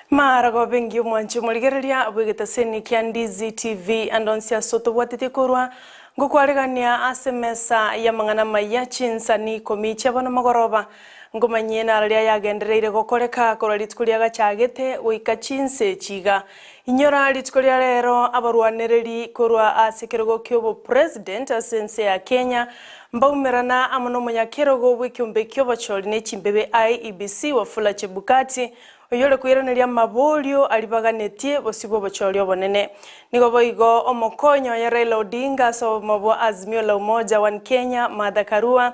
Marago bengi mwanchi muligereria abwegeta seni kia Ndizi TV andonsia soto watete korwa ngukwaregania asemesa ya mangana Amayia Chinsa Ikomi chabana magoroba ngomanye na aria yagendereire gokoreka korwa litkulia gachagete wika Chinsa chiga inyora litkulia rero abarwanereri korwa asekerego kyobo president asense ya Kenya mbaumerana amono munyakerogo wikyombe kyobo choli ne chimbebe IEBC wafula chebukati oyole kuiranĩria mabolio alibaganetie bosibo bacholio bonene nigo boigo omokonyo ya Raila Odinga so mabo Azimio la Umoja wa Kenya Martha Karua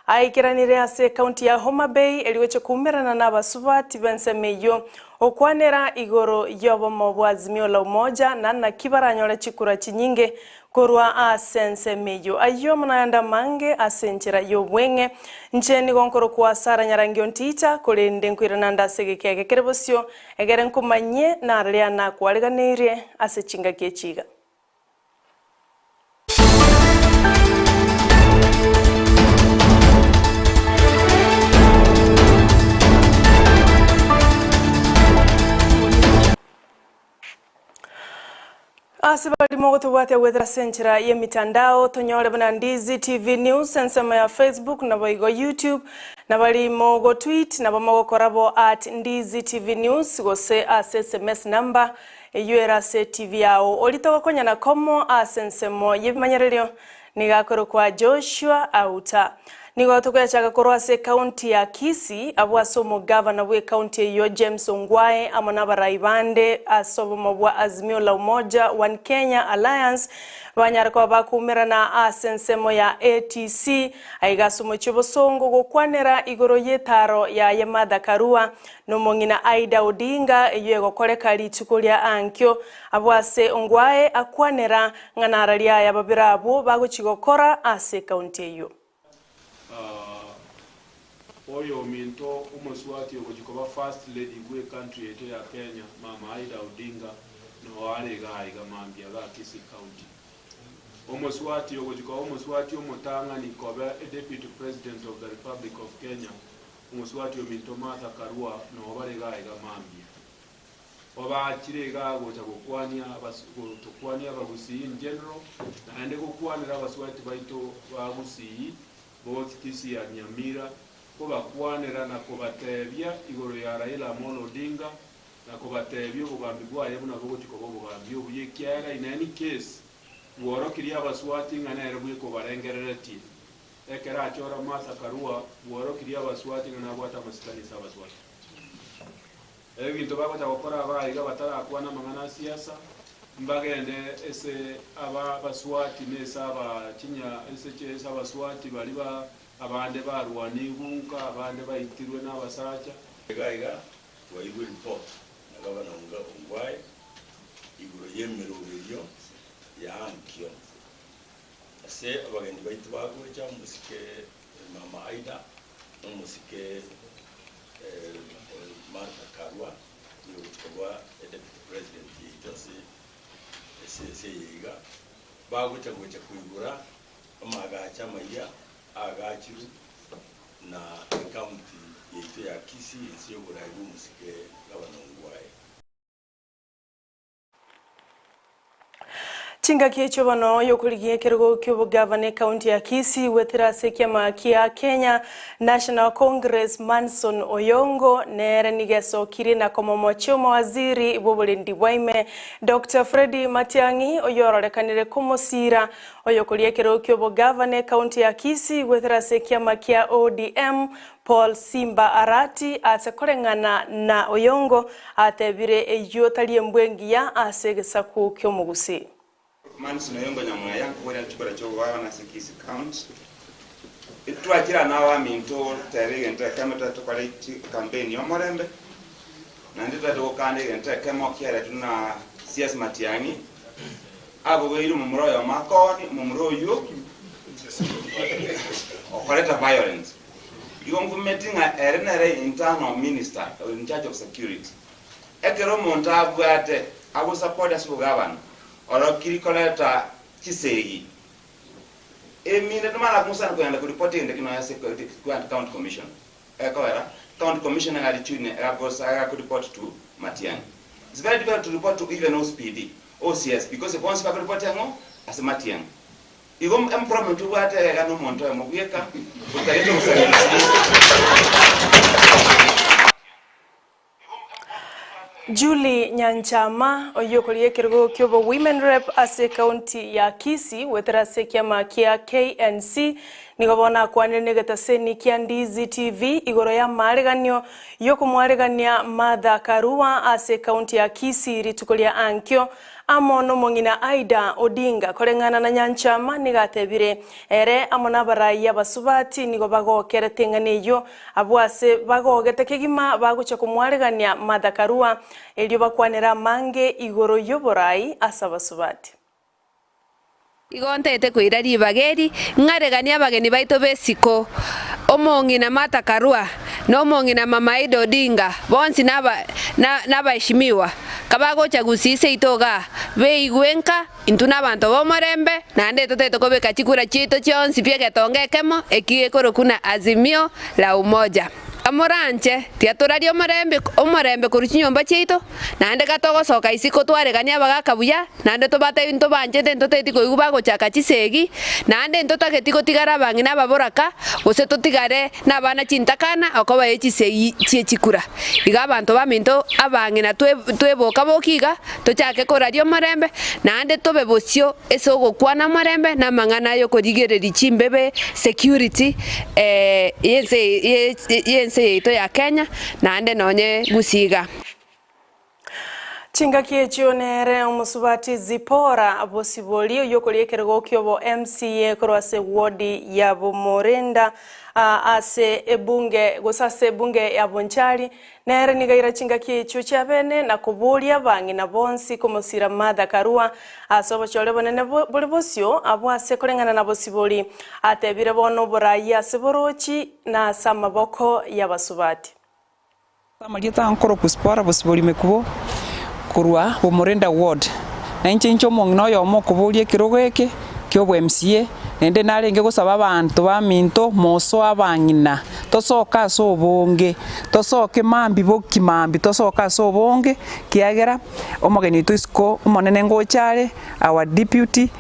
aikiranire ase county ya Homa Bay eliweche kumerana na basubati bensemeyo okwanera igoro yobo mabo Azimio la Umoja na kibaranyole chikura chinyinge korwa asense meyo ayo mnaenda mange asenchera yobwenge ncheni gonkoro kwa sara nyarangio ntita kolende nkwirana ndasegekeke kerebosyo egere nkumanye na aria na kwaleganire asechinga kechiga Asibali mogoto wate wedra senchera ye mitandao tonyole bana Ndizi TV News sensema ya Facebook na boigo YouTube na bali mogo tweet na bomogo korabo @Ndizi TV News gose SMS number yuera se TV yao olitoka konya na komo asensemo ye manyererio nigakoro kwa Joshua Auta nigo tukwachaka korwa se county ya Kisii abwasomo governor we county yo James Ongwae amona baraibande asobo bwa Azimio la Umoja wa Kenya Alliance banyarko bakumerana asensemo ya ATC aigasomo chibosongo gokwanera igoro yetaro ya Martha Karua no mongina Aida Odinga yego koreka litukulia ankyo abwase Ongwae akwanera nganaralia ya babirabo bagochigokora ase county yo oyo minto umoswati okujikoba first lady gwe country yetu ya Kenya mama Aida Odinga no alega aiga mambia ga Kisii county umoswati okujikoba umoswati omotanga ni koba deputy president of the Republic of Kenya umoswati ominto Martha Karua no balega aiga mambia oba kirega gocha gokwania abagusi in general na ande gokwanira abaswati baito bagusi both Kisii ya Nyamira kuba kwanera na kubatebya igoro ya Raila Amolo Odinga na kubatebya ubambigwa yebu na bwo tiko bugambyo buyekyara in any case worokiriya baswati ngana erabwe ko barengerereti ekera achora Martha Karua worokiriya baswati ngana bwata masikani sabaswati ebintu bako takokora abayiga batara akwana mangana siasa mbagende ese aba baswati nesa aba kinya ese ese abaswati baliba abande barwani bunka abande bayitirwe n'abasacha gaiga wayiwe report nagabana Ongwae iguro yemero biriyo yankyo ase abagende bayitu bagwecha musike mama Aida musike Martha Karua yobutwa deputy president yitose ese yiga bagwecha kuigura amagacha Amayia agachiru na county yetu ya Kisii isiyo buraibu musike gabana Ongwae Chinga kiecho bano yokuligie kergo kyobo governor county ya Kisii wethira sekiama kia Kenya National Congress Manson Oyongo nere nigeso kirina komomo choma waziri bobolendi waime Dr. Freddy Matiang'i oyororekanire komosira oyokuligie kergo kyobo governor county ya Kisii wethira sekiama kia ODM Paul Simba Arati atekorengana na Oyongo atebire eyo taliye mbwengia asegesa ku kyomugusi Manson Oyongo nyamwaya kwera chikora cyo wana Kisii County itwakira nawa minto terege nta kamata to kwality campaign yo morembe ndita dokane ente kemo kiere tuna CS Matiangi abo weiru mumroyo makoni mumroyo okoleta violence yongu meetinga erenere internal minister in charge of security ekero monta abwate abo support as governor oro kirikoleta Chisegi emine tumala kumusana kwenda ku report ende kino ya security county commission ekawera county commissioner alichune akagosa ku report to Matiangi. It's very difficult to report to even OSPD OCS because once you report yango as Matiangi igom problem to wate kanu monto mugweka utaito kusaidia Julie Nyanchama oyokolie kirgo kyobo women rep ase county ya Kisii weterase kiama kia KNC nigobona kwanene gataseni kia Ndizi TV igoro ya mareganyo yokumwaregania Martha Karua ase county ya Kisii ritukolia ankyo amono mongina Aida Odinga korengana na Nyanchama nigatebire ere amona baraya basubati nigo bagokere tenganeyo abwase bagogete kigima bagucha kumwaregania Martha Karua elio bakwanera mange igoro yoborai asabasubati Igontete kuira ribageri ngaregania bageni baito besiko omongina Martha Karua no mongina mama Aida Odinga bonsi nabaheshimiwa kabagocha gusise itoga beigwenka intuna bantu bomorembe nande toteto kobeka chikura chito chionsi piegetonge kemo ekigekoro kuna azimio la umoja amoranche tiaturario omorembe kuruchi nyomba chito nande gatogosoka isiko twaregania bagakabuya nande tobate into banjete ntoteti koiguba gochaka Chisegi nande ntotageti gotigara bangina baboraka gose totigare nabana chintakana okoba Chisegi chiechikura iga abantu baminto abangina tweboka bokiga tochake korario morembe nande tobebosio esogokwana morembe na mangana yo korigereri chimbebe security yense ito ya Kenya na ande nonye gusiga Chinga kiechionere umusubati Zipora abosiboli yokolie kergo kyobo MCA korwase wodi ya Bomorenda ase ebunge gosase bunge ya Bonchari nere nigaira chinga kiechio chabene na kubulia bangi na bonsi komosira Martha Karua asobo chole bonene bolibosio abwase korengana na bosiboli atebire bono boraya seborochi na samaboko ya basubati Samalieta ankoro kuspora bosiboli mekubo kurwa Bomorenda ward na inchencho mongno yo mokubulie kirogeke kyobo MCA nende narenge gusaba abantu baminto moso abangina tosoka sobonge tosoke mambi bokimambi tosoka sobonge kiagera omogeni tusko umonene ngochare our deputy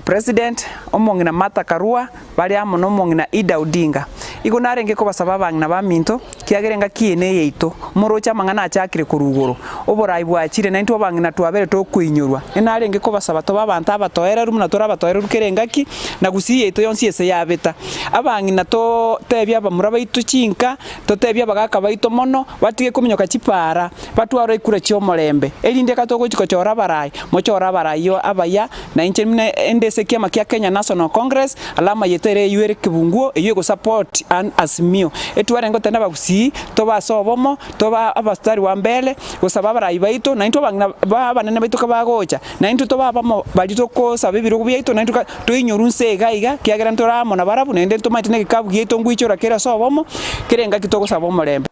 president omongina Martha Karua bali amono omongina Aida Odinga igo narenge ko basaba bangina baminto kiagerenga kiene yeito morocha mangana achakire kurugoro oborai bwachire na into bangina twabere to kuinyurwa enarenge ko basaba to babanta abatoera rumuna tora abatoera rukerengaki na gusi yeito yonsi ese yabeta abangina to tebya bamura baitu chinka to tebya bagaka baito mono batige kuminyoka chipara batwaro ikure chyo molembe elinde katoko chiko chora barai mochora barai yo abaya na inchemine endese kiama kia Kenya National Congress alama yetere yuere kibunguo eyo go support an azimio etware ngo tenda bagusi toba sobomo toba abastari wa mbele gusaba barai baito na into bangina banene baito kabagocha na into toba bamo balito ko sabibiro kubyito na into toinyorunse gaiga kiagera ntora mona barabu nende to matine kabu gito ngwichora kera sobomo kerenga kitoko sabomo lembe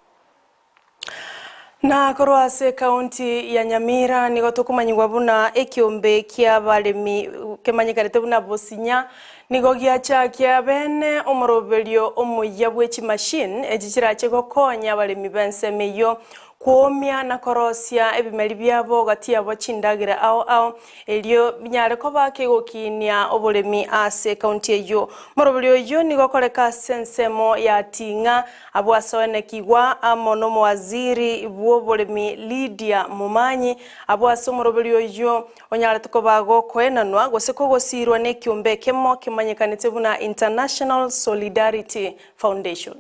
na korwase county ya Nyamira nigo tukumanyigwa buna ekiombe kia balemi kemanyikarete buna bosinya nigo giacha kia bene omoroberio omuya bwechi machine ejichira chego konya balemi bensemeyo kuomia na korosia ebimeri byabo gati yabo chindagira ao elio binyare ko bakegokinia obolemi ase county eyo morobelio yo nigo koreka sensemo ya tinga abwasone kigwa amono waziri bwobolemi Lydia Mumanyi abwaso morobelio yo onyare to bago koenanwa goseko gosirwa ne kiombe kemo kimanyekanete buna International Solidarity Foundation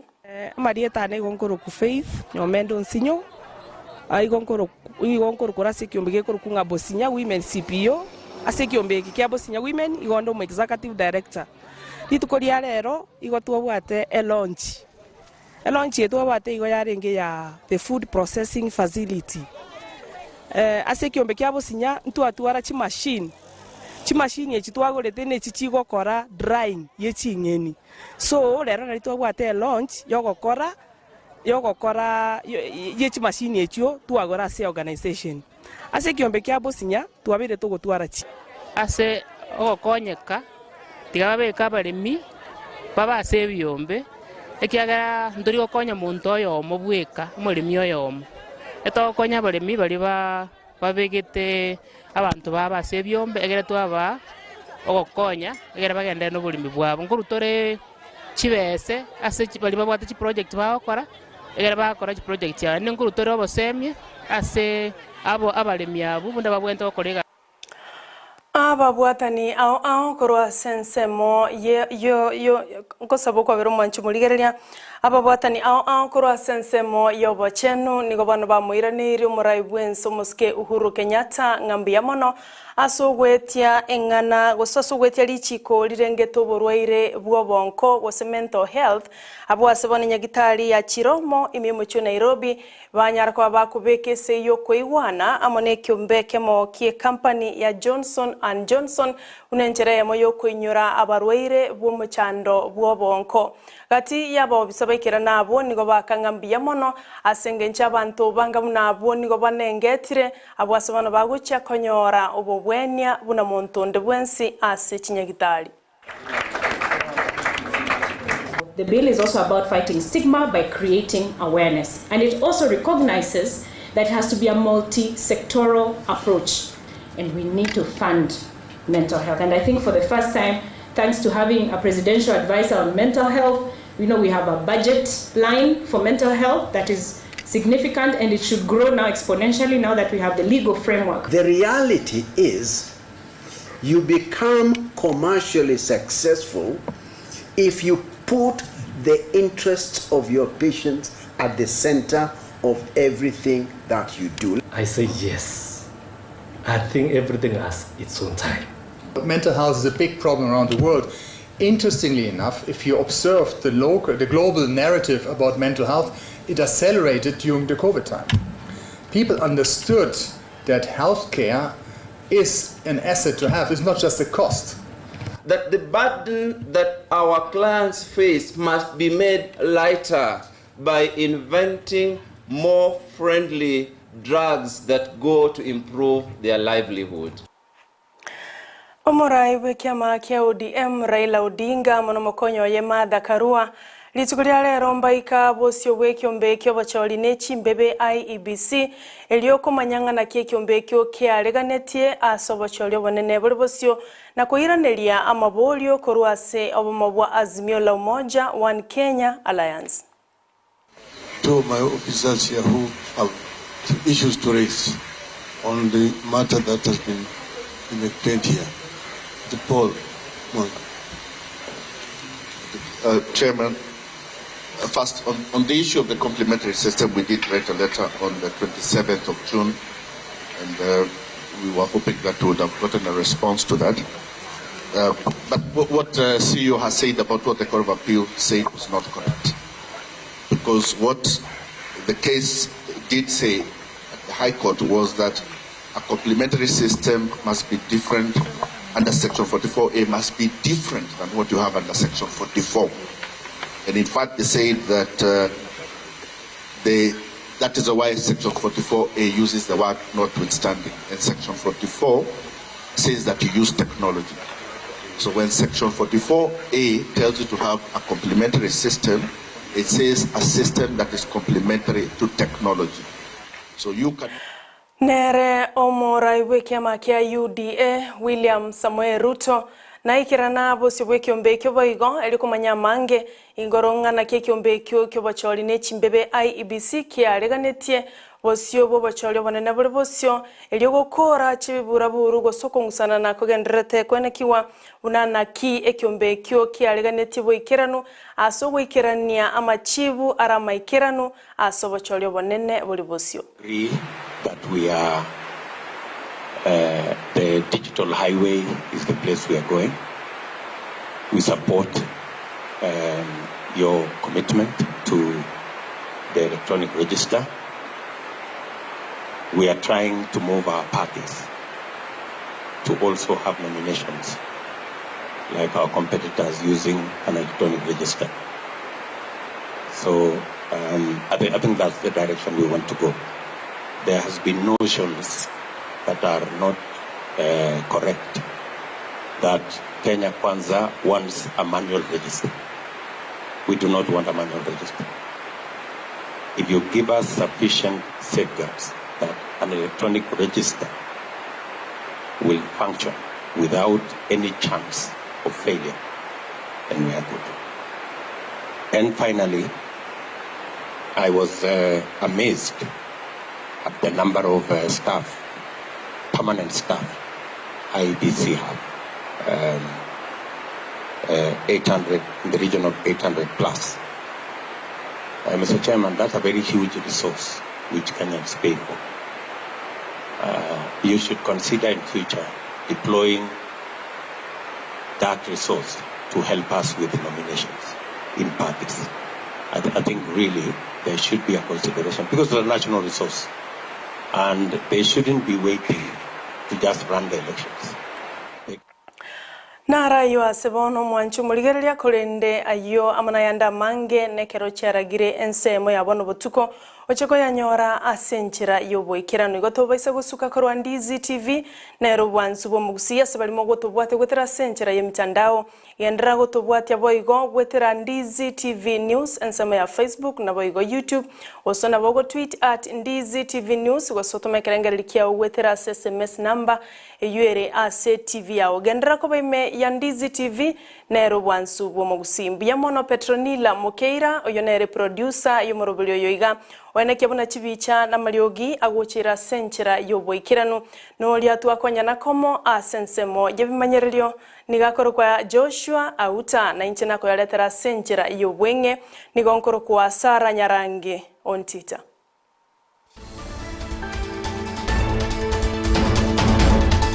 Marieta ne gonkoro ku faith nyomendo nsinyo aigonkoro kora sekiombe koro kunga bosinya women CPO asekiombe kia bosinya women igondo mu executive director litukoria rero igotwo bwate e launch launch yetu abate igo yarenge ya the food processing facility ase kiombe kia bosinya ntwatwara chimashini echi twagorete ne chichigokora drying ye ching'eni so rero nari twabwate launch yogokora ye chimashini echio twagora ase organization ase kiombe kia bosinya twabire tugotwara chi ase ogokonyeka tigababeka abaremi babase ebiombe ekiagera ntori gokonya muntu oyomo bweka omoremi oyomo etogokonya abaremi bari babegete abantu babase ebiombe egere twaba ogokonya egere bagendere n'oboremi bwabo nkorutore chibese ase bari babwate chiproject bagokora egere bagakora chiproject yawe nkorutore obosemie ase abo abaremi abo bunda babwente gokorega ababwatani ao korwa sensemo yo nkosaba kwabera omanchi murigereria ababwatani ao korwa sensemo yobo chenu nigo bano bamoiranire omorai bwense omoske Uhuru Kenyatta ng'ambi ya mono asogwetia eng'ana gososogwetia lichiko lirengeto oborwaire bwobonko gose mental health abwase bone nyagitari ya Chiromo imimo chio Nairobi banyara kwa bakubeke seyo koigwana amone kiombe kemo kie company ya Johnson and Johnson unenjere yamo yo koinyura abarwaire bw'omuchando bwobonko gati yabo bisabaikira nabo nigo bakang'ambi ya mono asengencha abantu banga munabo nigo banengetire abwase bano bagucha konyora obobwenya buna montonde bwensi ase chinyagitari. The bill is also about fighting stigma by creating awareness, and it also recognizes that it has to be a multi-sectoral approach, and we need to fund mental health. And I think for the first time, thanks to having a presidential advisor on mental health, we know we have a budget line for mental health that is significant, and it should grow now exponentially now that we have the legal framework. The reality is you become commercially successful if you put the interests of your patients at the center of everything that you do. I say yes. I think everything has its own time. Mental health is a big problem around the world. Interestingly enough, if you observe the global narrative about mental health, it accelerated during the COVID time. People understood that healthcare is an asset to have, it's not just a cost. That the burden that our clients face must be made lighter by inventing more friendly drugs that go to improve their livelihood. Omorai wekiama kia ODM Raila Odinga monomokonyo ye Martha Karua litukuria lero mbaika bosio wekiombe kyo bacholi nechi mbebe IEBC elioko manyang'ana kie kiombe kyo kia leganetie asobacholi bonene boli bosio na kuiranelia amabolio koruase obomobwa Azimio la Umoja One Kenya Alliance. To my officers here who have issues to raise on the matter that has been explained here. The Paul, Chairman, first on the issue of the complementary system, we did write a letter on the 27th of June, and we were hoping that we would have gotten a response to that. But what CEO has said about what the Court of Appeal said was not correct. Because what the case did say at the High Court was that a complementary system must be different under Section 44A, must be different than what you have under Section 44. And in fact, they say that that is why Section 44A uses the word notwithstanding. And Section 44 says that you use technology. So when Section 44A tells you to have a complementary system, it says a system that is complementary to technology. So you can... Nere omorai wekiama kia UDA William Samuel Ruto na ikirana bosi wekiombe kyo boigo elikumanya mange ingorongana kie kiombe kyo bacholi nechi mbebe IEBC kia leganetie bosio bo bacholi bonene boli bosio eliogokora chibibura buru gosokongusana na kugenderete kwenekiwa unana ki ekiombe kyo kia leganetie boikiranu aso boikirania amachibu arama ikiranu aso bacholi bonene boli bosio. That we are the digital highway is the place we are going. We support your commitment to the electronic register. We are trying to move our parties to also have nominations, like our competitors using an electronic register. So I think that's the direction we want to go. There has been notions that are not correct, that Kenya Kwanza wants a manual register. We do not want a manual register. If you give us sufficient safeguards that an electronic register will function without any chance of failure, then we are good. And finally, I was amazed at the number of staff, permanent staff, IEBC have. 800, in the region of 800 plus. Mr. Chairman, that's a very huge resource which Kenyans pay for. You should consider in future deploying that resource to help us with nominations in parties. I think really there should be a consideration because it's a national resource and they shouldn't be waiting to just run the elections. Nara yu asebono mwanchu muligerelia kolende ayo amana yanda mange nekero charagire ensemo yabono botuko ocheko yanyora asenchira yoboikirano igotobaisa gusuka korwa Ndizi TV nero bwansu bo mugusia sebalimo gotobwate gwetera senchira ye mitandao yendra gotobwate boigo gwetera Ndizi TV News ensemo ya Facebook na boigo YouTube osona bogo tweet @Ndizi TV News gosotomekerengelikia gwetera SMS number eyuere ase TV ya gendra ko baime ya Ndizi TV nero bwansu bo mugusimbu ya mono Petronila Mokeira oyonere producer yomorobelio yoiga weneke bona chibicha na maliogi agochira senchira yoboikirano no liatu akonya nakomo asensemo yebimanyerelio nigakoro kwa Joshua auta na inchina ko yaletera senchira yobwenge nigonkoro kwa Sara Nyarange on Twitter.